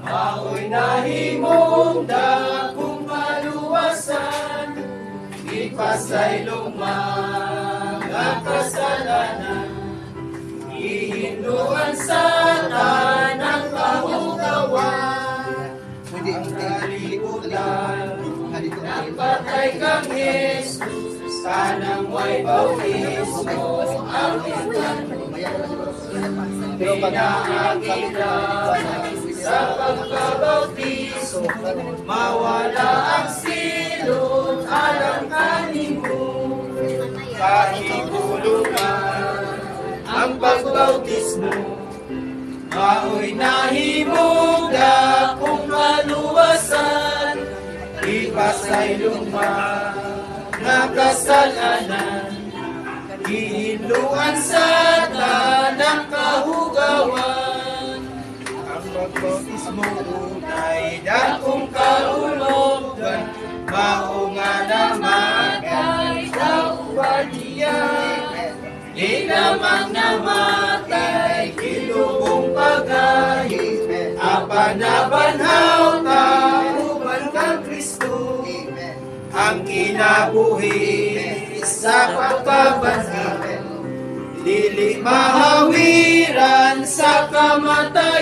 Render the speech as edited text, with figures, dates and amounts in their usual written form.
Ako'y nahimong dakong kaluwasan, ipasay lumang ang kasalanan, ihinduan sa tanang kahugawan, kalimutan, napatay kang Jesus, tanang may bautismo, ang ikan, pinaakitan, sa pagkabautiso, mawala ang silot, alang kanimo, kahigulugan ang pagbautismo, mao'y nahimong dakong kaluwasan, ipasay lumang na kasalanan, ihinluan sa tanang kahugawan. Pagbautismo ay dakong kaulugan, mao nga naman ay kauban niya. Di namang namatay, kilubong pagay, apanabanhaw kauban kang Kristo. Ang kinabuhi sa pagkabanhaw, dili mahawiran sa kamatayan.